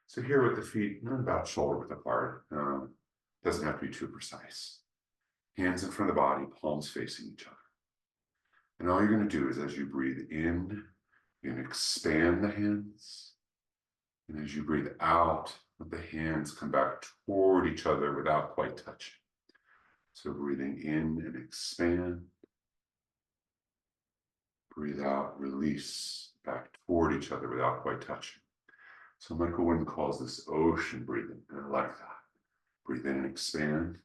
So here with the feet about shoulder width apart, doesn't have to be too precise. Hands in front of the body, palms facing each other. And all you're going to do is as you breathe in, you're going to expand the hands. And as you breathe out, let the hands come back toward each other without quite touching. So breathing in and expand. Breathe out, release back toward each other without quite touching. So Michael Winn calls this ocean breathing, and I like that. Breathe in and expand.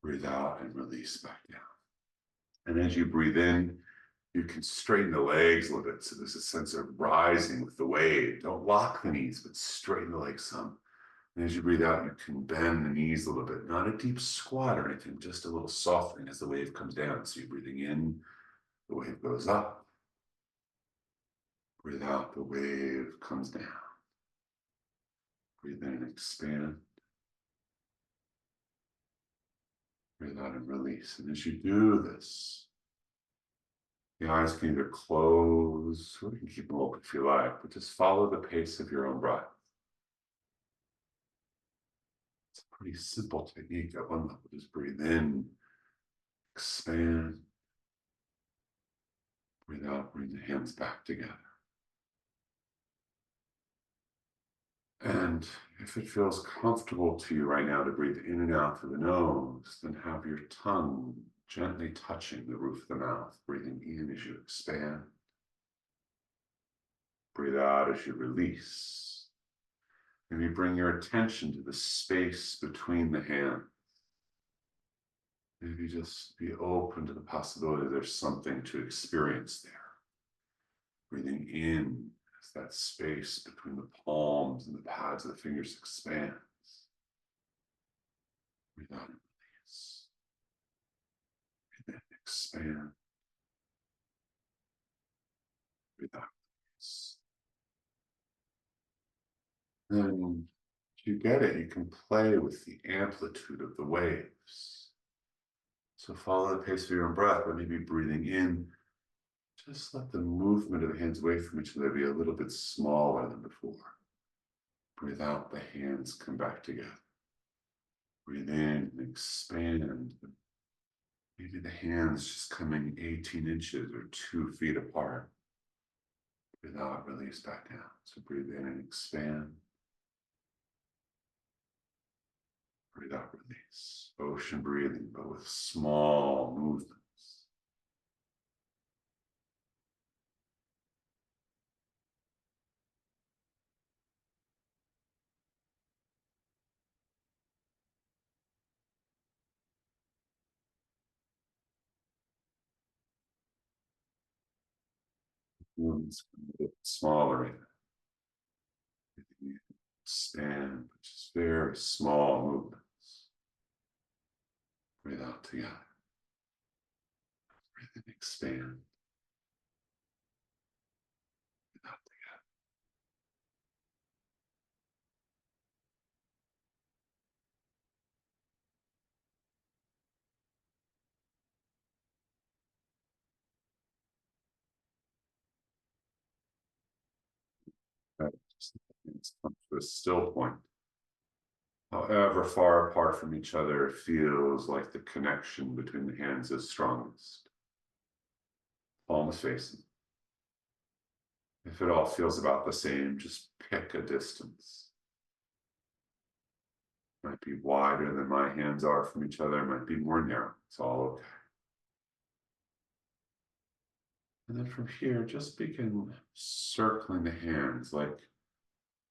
Breathe out and release back down. And as you breathe in, you can straighten the legs a little bit. So there's a sense of rising with the wave. Don't lock the knees, but straighten the legs some. And as you breathe out, you can bend the knees a little bit. Not a deep squat or anything, just a little softening as the wave comes down. So you're breathing in, the wave goes up. Breathe out, the wave comes down. Breathe in and expand. Breathe out and release. And as you do this, the eyes can either close, or you can keep them open if you like, but just follow the pace of your own breath. It's a pretty simple technique. At one level, just breathe in, expand, breathe out, bring the hands back together. And if it feels comfortable to you right now to breathe in and out through the nose, then have your tongue gently touching the roof of the mouth, breathing in as you expand. Breathe out as you release. Maybe bring your attention to the space between the hands. Maybe just be open to the possibility there's something to experience there. Breathing in as that space between the palms and the pads of the fingers expands. Breathe out and release. Breathe in, expand. Breathe out, release. Then, if you get it, you can play with the amplitude of the waves. So follow the pace of your own breath, but maybe breathing in, just let the movement of the hands away from each other be a little bit smaller than before. Breathe out, the hands come back together. Breathe in and expand. Maybe the hands just coming 18 inches or 2 feet apart. Breathe out, release back down. So breathe in and expand. Breathe out, release. Ocean breathing, but with small movements. Movements a bit smaller. Expand, but just very small movements. Breathe out together. Breathe in, expand. Breathe out together. Just come to a still point. However far apart from each other, it feels like the connection between the hands is strongest. Palms facing. If it all feels about the same, just pick a distance. Might be wider than my hands are from each other, might be more narrow. It's all okay. And then from here, just begin circling the hands like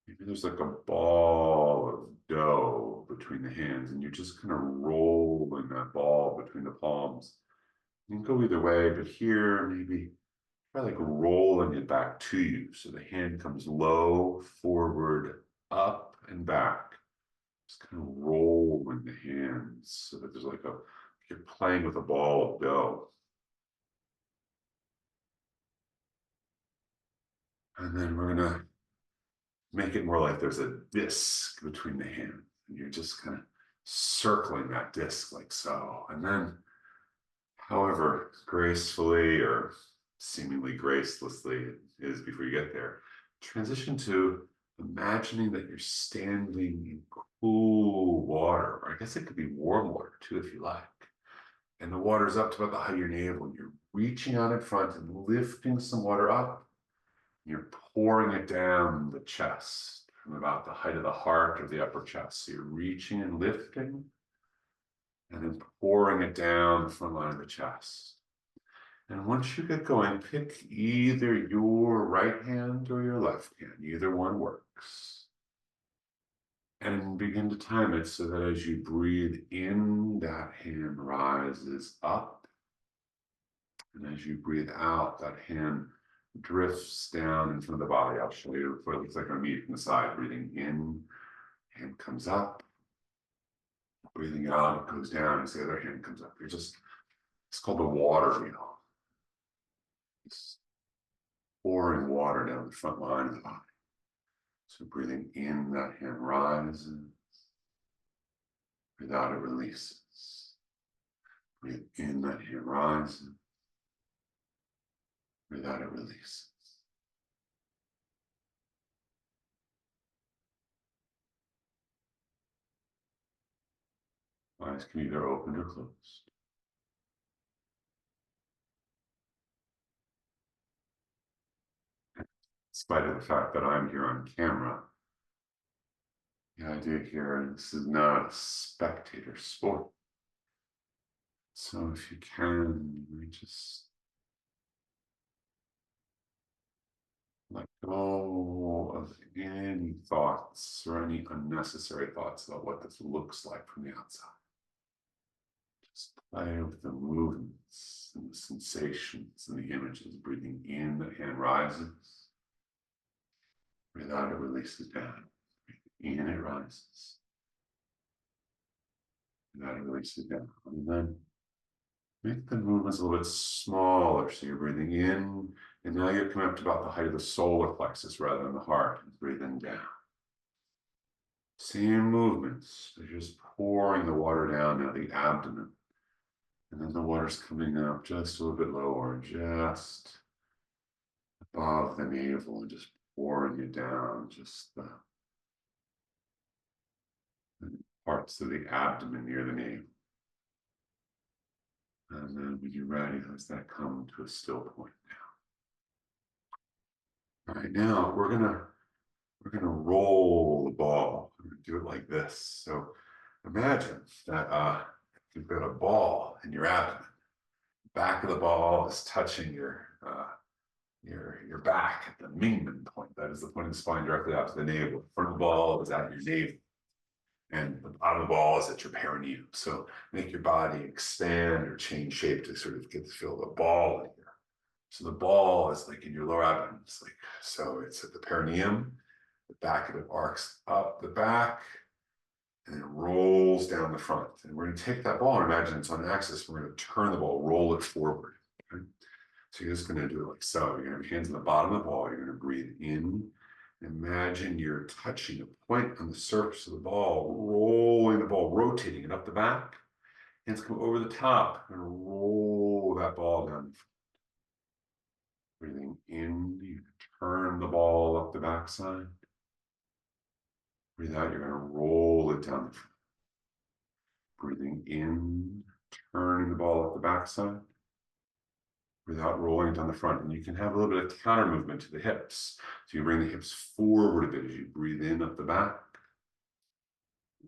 maybe there's like a ball of dough between the hands, and you're just kind of rolling that ball between the palms. You can go either way, but here maybe try like rolling it back to you. So the hand comes low, forward, up, and back. Just kind of rolling the hands so that there's like you're playing with a ball of dough. And then we're gonna make it more like there's a disc between the hands, and you're just kind of circling that disc like so. And then, however gracefully or seemingly gracelessly it is before you get there, transition to imagining that you're standing in cool water, or I guess it could be warm water too, if you like. And the water's up to about the height of your navel, and you're reaching out in front and lifting some water up. You're pouring it down the chest from about the height of the heart or the upper chest. So you're reaching and lifting, and then pouring it down the front line of the chest. And once you get going, pick either your right hand or your left hand. Either one works. And begin to time it so that as you breathe in, that hand rises up. And as you breathe out, that hand drifts down in front of the body. I'll show you what it looks like on me from the side. Breathing in, hand comes up. Breathing out, it goes down as the other hand comes up. It's called the water wheel. It's pouring water down the front line of the body. So breathing in, that hand rises. Breathe out, it releases. Breathe in, that hand rises. Breathe out, it releases. Eyes can either open or closed. In spite of the fact that I'm here on camera, the idea here is this is not a spectator sport. So if you can, just let go of any thoughts or any unnecessary thoughts about what this looks like from the outside. Just play with the movements and the sensations and the images. Breathing in, the hand rises. Breathe out, it releases down. Breathe in, it rises. Breathe out, it releases down. And then make the movements a little bit smaller. So you're breathing in, and now you're coming up to about the height of the solar plexus rather than the heart. And breathing down. Same movements. You're just pouring the water down now the abdomen. And then the water's coming up just a little bit lower, just above the navel, and just pouring it down, just the parts of the abdomen near the navel. And then when you're ready, let that come to a still point now. All right, now we're gonna roll the ball. We're gonna do it like this. So imagine that you've got a ball in your abdomen. Back of the ball is touching your back at the Mingmen point. That is the point of the spine directly out to the navel. The front of the ball is at your navel. And the bottom of the ball is at your perineum. So make your body expand or change shape to sort of get the feel of the ball in here. So the ball is like in your lower abdomen. It's like, so it's at the perineum. The back of it arcs up the back and then rolls down the front. And we're going to take that ball and imagine it's on an axis. We're going to turn the ball, roll it forward. Okay? So you're just going to do it like so. You're going to have your hands on the bottom of the ball. You're going to breathe in. Imagine you're touching a point on the surface of the ball, rolling the ball, rotating it up the back. Hands come over the top and roll that ball down. Breathing in, you turn the ball up the backside. Breathe out, you're going to roll it down the front. Breathing in, turning the ball up the backside. Without rolling it down the front. And you can have a little bit of counter movement to the hips. So you bring the hips forward a bit as you breathe in up the back.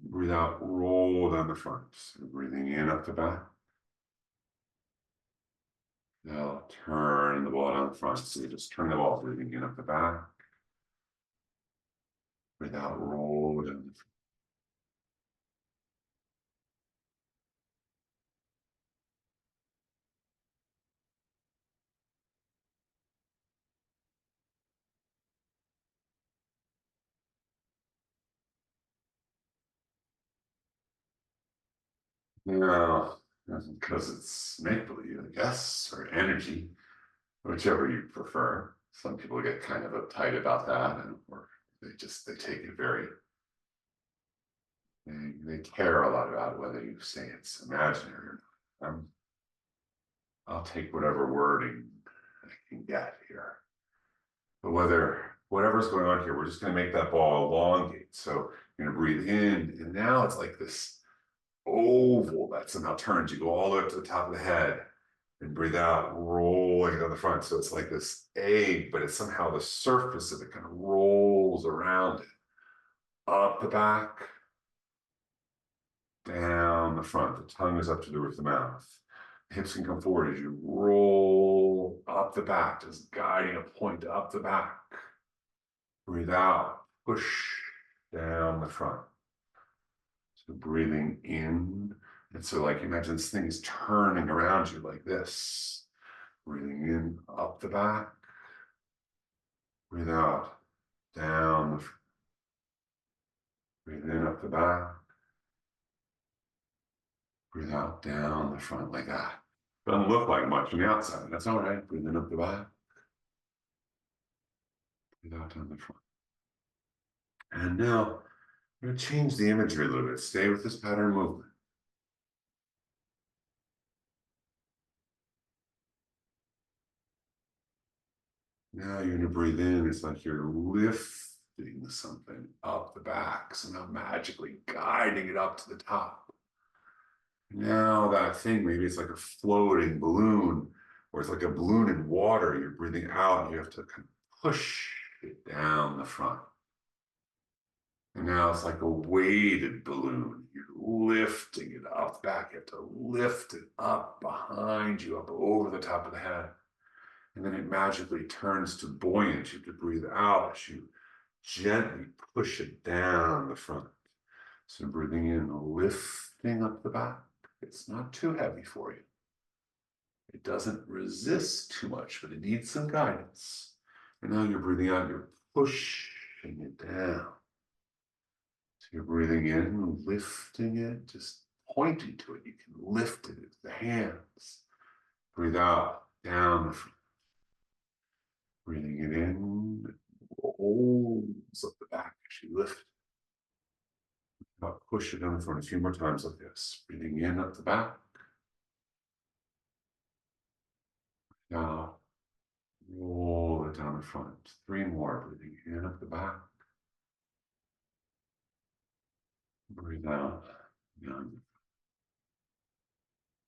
Breathe out, roll down the front. So breathing in up the back. Now turn the ball down the front. So you just turn the ball, breathing in up the back. Breathe out, roll down the front. Now, because it's make-believe, I guess, or energy, whichever you prefer. Some people get kind of uptight about that, or they take it very, they care a lot about whether you say it's imaginary or not. I'll take whatever wording I can get here. But whether whatever's going on here, we're just going to make that ball elongate. So you're going to breathe in, and now it's like this oval that somehow turns. You go all the way up to the top of the head and breathe out, rolling down the front. So it's like this egg, but it's somehow the surface of it kind of rolls around it. Up the back, down the front. The tongue is up to the roof of the mouth. The hips can come forward as you roll up the back, just guiding a point up the back. Breathe out, push down the front. So breathing in. And so like imagine this thing is turning around you like this. Breathing in, up the back. Breathe out, down the front. Breathe in, up the back. Breathe out, down the front like that. Doesn't look like much on the outside. That's all right. Breathe in, up the back. Breathe out, down the front. And now I'm going to change the imagery a little bit. Stay with this pattern movement. Now you're going to breathe in. It's like you're lifting something up the back, somehow magically guiding it up to the top. Now that thing, maybe it's like a floating balloon, or it's like a balloon in water. You're breathing out, and you have to kind of push it down the front. And now it's like a weighted balloon. You're lifting it up back. You have to lift it up behind you, up over the top of the head. And then it magically turns to buoyant. You have to breathe out as you gently push it down the front. So breathing in, lifting up the back. It's not too heavy for you. It doesn't resist too much, but it needs some guidance. And now you're breathing out, you're pushing it down. So you're breathing in, lifting it, just pointing to it. You can lift it with the hands. Breathe out, down the front. Breathing it in, it rolls up the back as you lift it. Now push it down the front a few more times like this. Breathing in up the back. Now roll it down the front. 3 more. Breathing in up the back. Breathe out. Down.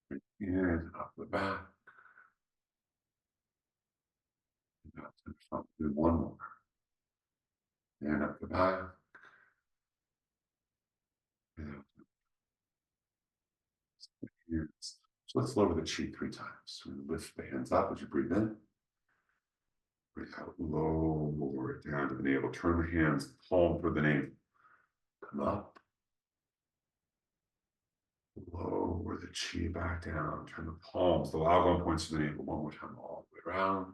Breathe in up the back. Breathe out to the front. Do 1 more. In up the back. Breathe out. Hands. So let's lower the chi 3 times. So we lift the hands up as you breathe in. Breathe out. Lower it down to the navel. Turn the hands palm toward the navel. Come up. Lower the chi back down. Turn the palms, the Laogon points to the navel 1 more time, all the way around.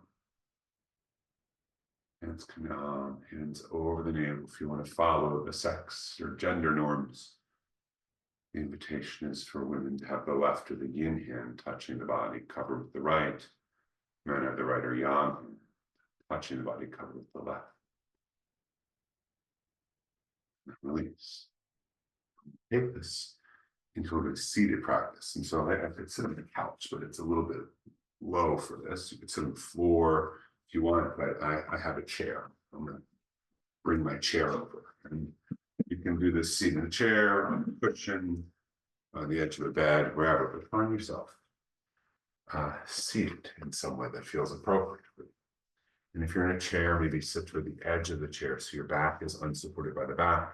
Hands come down, hands over the navel. If you want to follow the sex or gender norms, the invitation is for women to have the left or the yin hand touching the body, covered with the right. Men have the right or yang hand touching the body, covered with the left. And release. Take this into a seated practice. And so I could sit on the couch, but it's a little bit low for this. You could sit on the floor if you want, but I have a chair. I'm going to bring my chair over. And you can do this seated in a chair, on a cushion, on the edge of the bed, wherever, but find yourself seated in some way that feels appropriate. And if you're in a chair, maybe sit toward the edge of the chair so your back is unsupported by the back.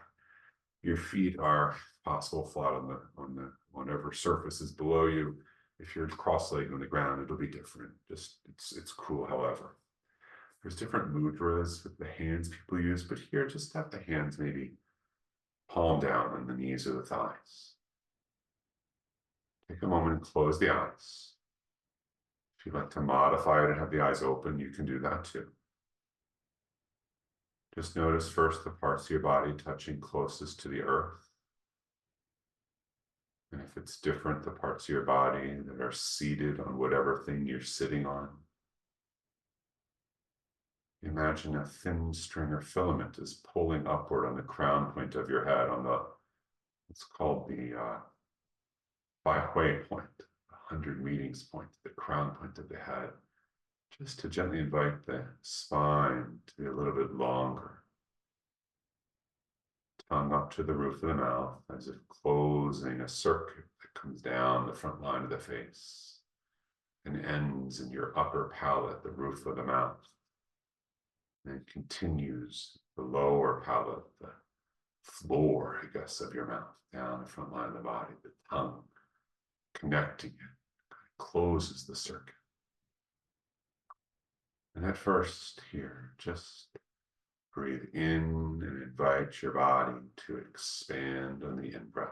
Your feet are possible flat on the whatever surface is below you. If you're cross-legged on the ground, it'll be different. Just it's cool, however. There's different mudras with the hands people use, but here just have the hands maybe palm down on the knees or the thighs. Take a moment and close the eyes. If you'd like to modify it and have the eyes open, you can do that too. Just notice first the parts of your body touching closest to the earth. And if it's different, the parts of your body that are seated on whatever thing you're sitting on. Imagine a thin string or filament is pulling upward on the crown point of your head, on the, it's called the Bai Hui point, the 100 meetings point, the crown point of the head, just to gently invite the spine to be a little bit longer. Tongue up to the roof of the mouth, as if closing a circuit that comes down the front line of the face and ends in your upper palate, the roof of the mouth, and continues the lower palate, the floor, I guess, of your mouth, down the front line of the body, the tongue connecting it, closes the circuit. And at first here, just breathe in and invite your body to expand on the in-breath.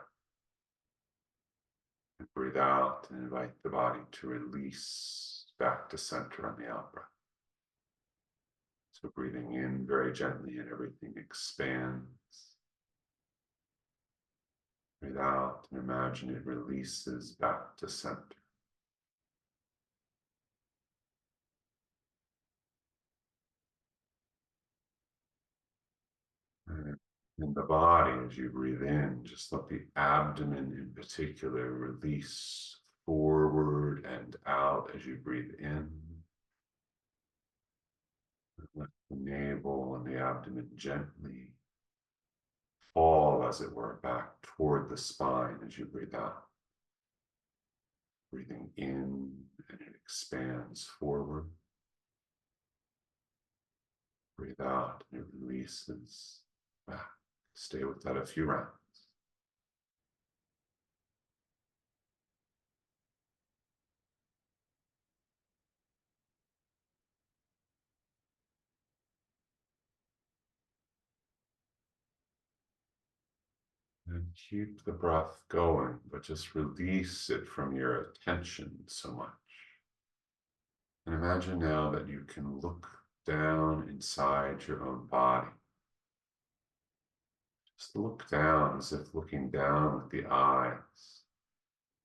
And breathe out and invite the body to release back to center on the out-breath. So breathing in very gently and everything expands. Breathe out and imagine it releases back to center. And in the body, as you breathe in, just let the abdomen in particular release forward and out as you breathe in. Let the navel and the abdomen gently fall, as it were, back toward the spine as you breathe out. Breathing in, and it expands forward. Breathe out, and it releases back. Stay with that a few rounds. And keep the breath going, but just release it from your attention so much. And imagine now that you can look down inside your own body. Just look down as if looking down with the eyes,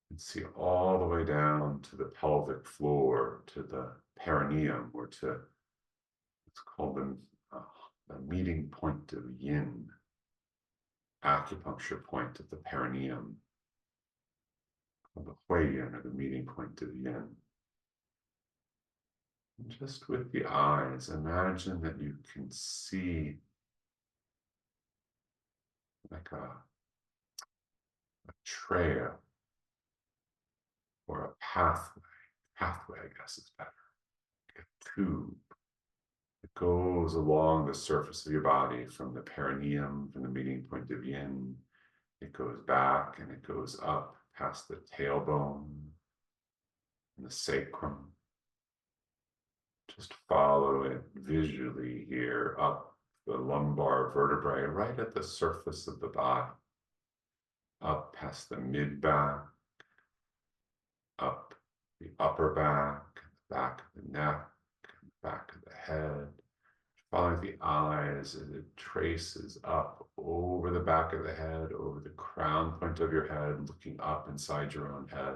and see all the way down to the pelvic floor, to the perineum, or to what's called the meeting point of yin, acupuncture point of the perineum, called the huiyin, or the meeting point of yin. And just with the eyes, imagine that you can see like a trail or a pathway, I guess is better, like a tube that goes along the surface of your body from the perineum, from the meeting point of yin. It goes back and it goes up past the tailbone and the sacrum. Just follow it visually here up the lumbar vertebrae, right at the surface of the body, up past the mid-back, up the upper back, the back of the neck, the back of the head. Following the eyes as it traces up over the back of the head, over the crown point of your head, looking up inside your own head.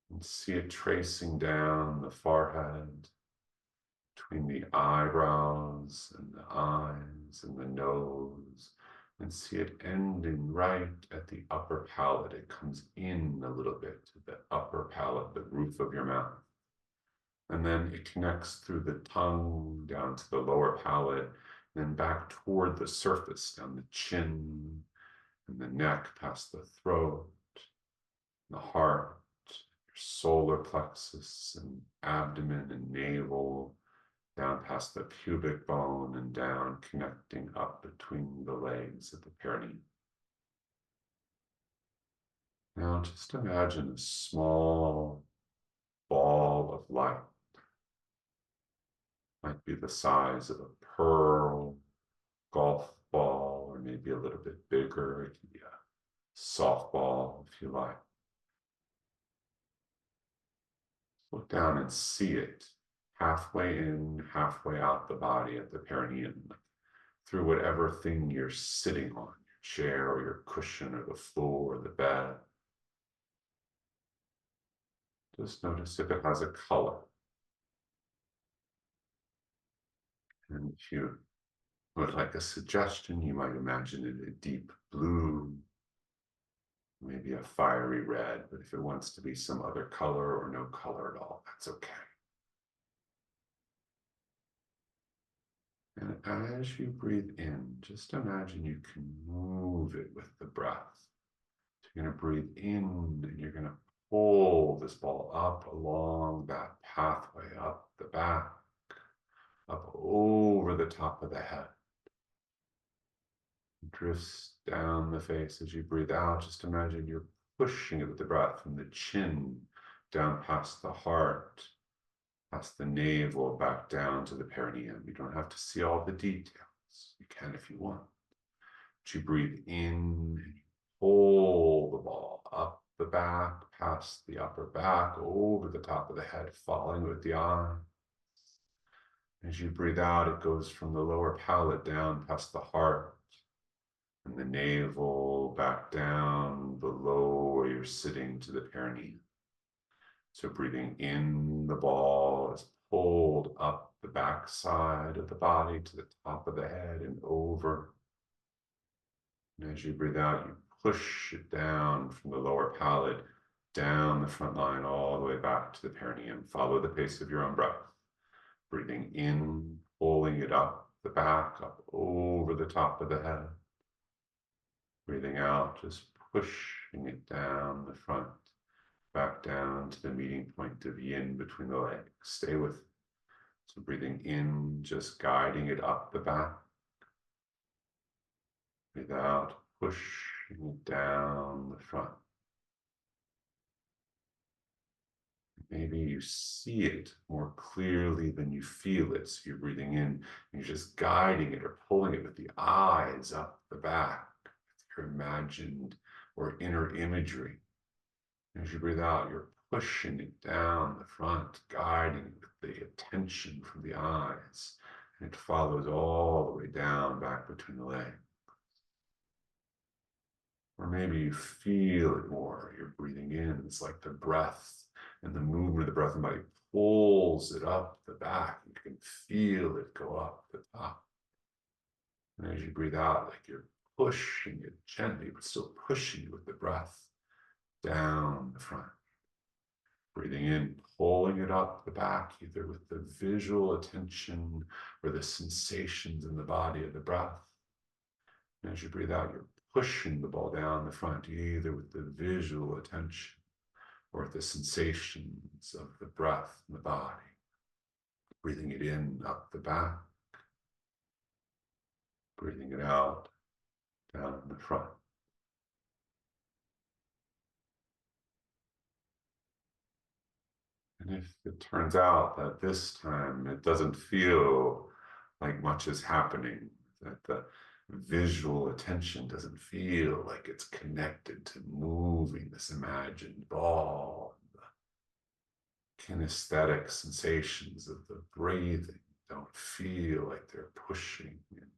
And see it tracing down the forehead, between the eyebrows and the eyes and the nose, and see it ending right at the upper palate. It comes in a little bit to the upper palate, the roof of your mouth. And then it connects through the tongue down to the lower palate, then back toward the surface, down the chin and the neck, past the throat, the heart, your solar plexus and abdomen and navel, down past the pubic bone and down, connecting up between the legs at the perineum. Now just imagine a small ball of light. Might be the size of a pearl, golf ball, or maybe a little bit bigger. It can be a softball if you like. Look down and see it halfway in, halfway out the body at the perineum, through whatever thing you're sitting on, your chair or your cushion or the floor or the bed. Just notice if it has a color. And if you would like a suggestion, you might imagine it a deep blue, maybe a fiery red, but if it wants to be some other color or no color at all, that's okay. And as you breathe in, just imagine you can move it with the breath. So you're going to breathe in and you're going to pull this ball up along that pathway, up the back, up over the top of the head. Drifts down the face as you breathe out. Just imagine you're pushing it with the breath from the chin down past the heart, past the navel, back down to the perineum. You don't have to see all the details. You can if you want. But you breathe in and you pull the ball up the back, past the upper back, over the top of the head, falling with the eye. As you breathe out, it goes from the lower palate down past the heart and the navel, back down below where you're sitting to the perineum. So breathing in, the ball is pulled up the back side of the body to the top of the head and over. And as you breathe out, you push it down from the lower palate, down the front line, all the way back to the perineum. Follow the pace of your own breath. Breathing in, pulling it up the back, up over the top of the head. Breathing out, just pushing it down the front, back down to the meeting point of yin between the legs. Stay with it. So breathing in, just guiding it up the back. Breathe out, pushing it down the front. Maybe you see it more clearly than you feel it. So you're breathing in, and you're just guiding it or pulling it with the eyes up the back, with your imagined or inner imagery. As you breathe out, you're pushing it down the front, guiding it with the attention from the eyes. And it follows all the way down back between the legs. Or maybe you feel it more. You're breathing in. It's like the breath and the movement of the breath and body pulls it up the back. You can feel it go up the top. And as you breathe out, like you're pushing it gently, but still pushing it with the breath down the front. Breathing in, pulling it up the back, either with the visual attention or the sensations in the body of the breath. And as you breathe out, you're pushing the ball down the front, either with the visual attention or with the sensations of the breath in the body. Breathing it in, up the back. Breathing it out, down the front. And if it turns out that this time it doesn't feel like much is happening, that the visual attention doesn't feel like it's connected to moving this imagined ball, the kinesthetic sensations of the breathing don't feel like they're pushing and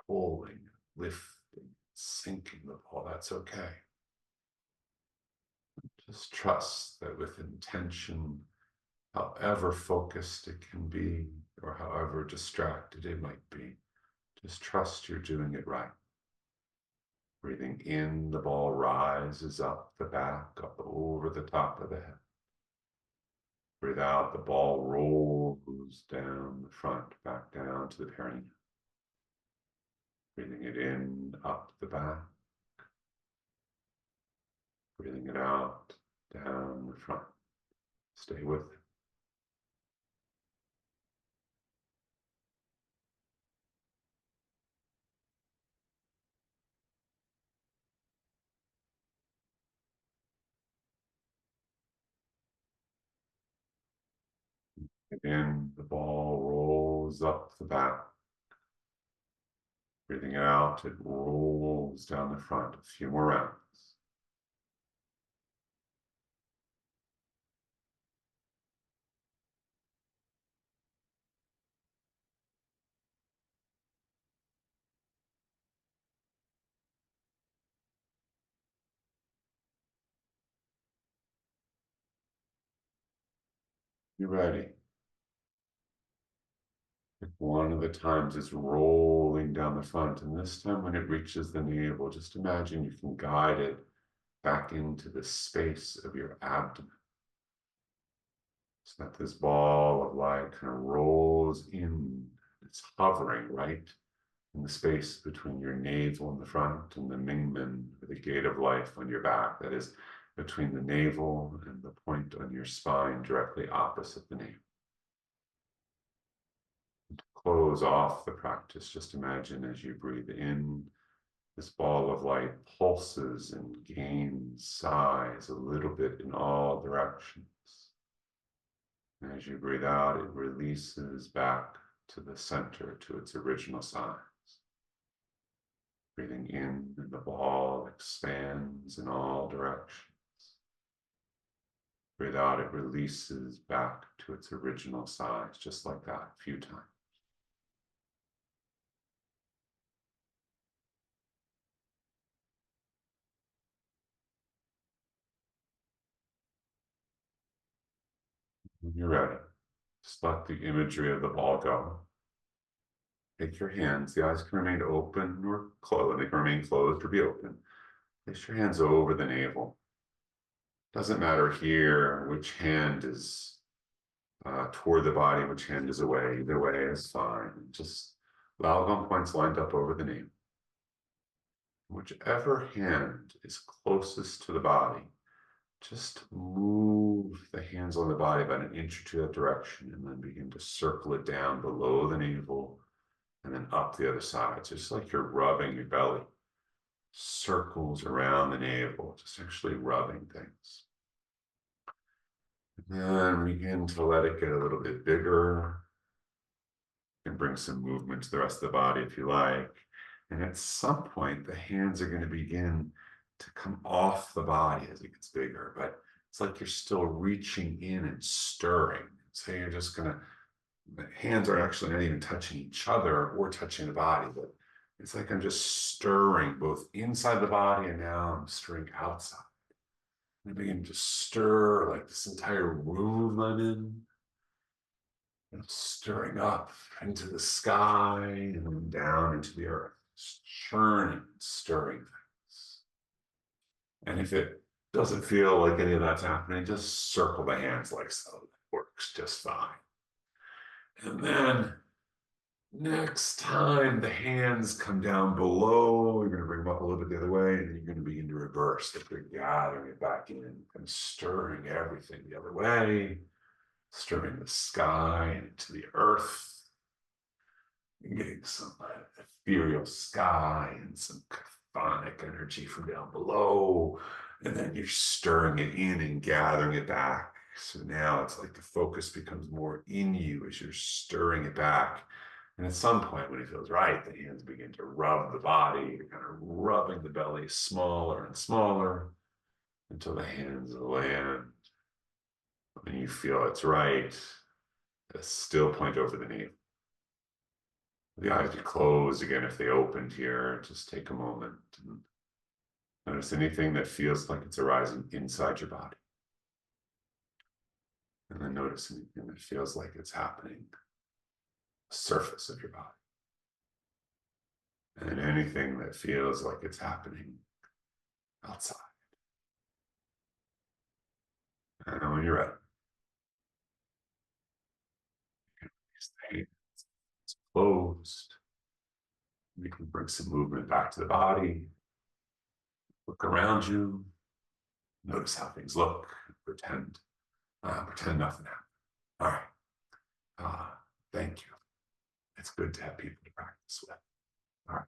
pulling, lifting, sinking the ball, that's okay. Just trust that with intention, however focused it can be, or however distracted it might be, just trust you're doing it right. Breathing in, the ball rises up the back, up over the top of the head. Breathe out, the ball rolls down the front, back down to the perineum. Breathing it in, up the back. Breathing it out, down the front. Stay with it. Again, the ball rolls up the back. Breathing it out, it rolls down the front. A few more rounds. You're ready. One of the times it's rolling down the front, and this time when it reaches the navel, just imagine you can guide it back into the space of your abdomen. So that this ball of light kind of rolls in It's hovering right in the space between your navel in the front and the Mingmen, or the gate of life on your back. That is between the navel and the point on your spine directly opposite the navel. To close off the practice, just imagine as you breathe in, this ball of light pulses and gains size a little bit in all directions. And as you breathe out, it releases back to the center, to its original size. Breathing in, and the ball expands in all directions. Breathe out, it releases back to its original size, just like that, a few times. When you're ready, just let the imagery of the ball go. Take your hands, the eyes can remain open or closed, they can remain closed or be open. Place your hands over the navel. Doesn't matter here which hand is toward the body, which hand is away. Either way is fine. Just lalgam points lined up over the navel. Whichever hand is closest to the body, just move the hands on the body about an inch or two that direction, and then begin to circle it down below the navel and then up the other side, just like you're rubbing your belly. Circles around the navel, just actually rubbing things. And then begin to let it get a little bit bigger. You can bring some movement to the rest of the body if you like. And at some point, the hands are going to begin to come off the body as it gets bigger, but it's like you're still reaching in and stirring. So you're just going to, the hands are actually not even touching each other or touching the body, but it's like I'm just stirring both inside the body and now I'm stirring outside. And I begin to stir like this entire room I'm in. And stirring up into the sky and then down into the earth. Just churning, stirring things. And if it doesn't feel like any of that's happening, just circle the hands like so. That works just fine. And then next time the hands come down below, you're going to bring them up a little bit the other way, and then you're going to begin to reverse. Like you're gathering it back in and stirring everything the other way, stirring the sky into the earth, getting some ethereal sky and some chthonic energy from down below, and then you're stirring it in and gathering it back. So now it's like the focus becomes more in you as you're stirring it back. And at some point when it feels right, the hands begin to rub the body. You're kind of rubbing the belly smaller and smaller until the hands land. When you feel it's right, still point over the knee. The eyes are closed again if they opened here. Just take a moment and notice anything that feels like it's arising inside your body. And then notice anything that feels like it's happening the surface of your body. And anything that feels like it's happening outside. And when you're ready, it's closed. You can bring some movement back to the body. Look around you. Notice how things look. Pretend nothing happened. All right. Thank you. It's good to have people to practice with. All right.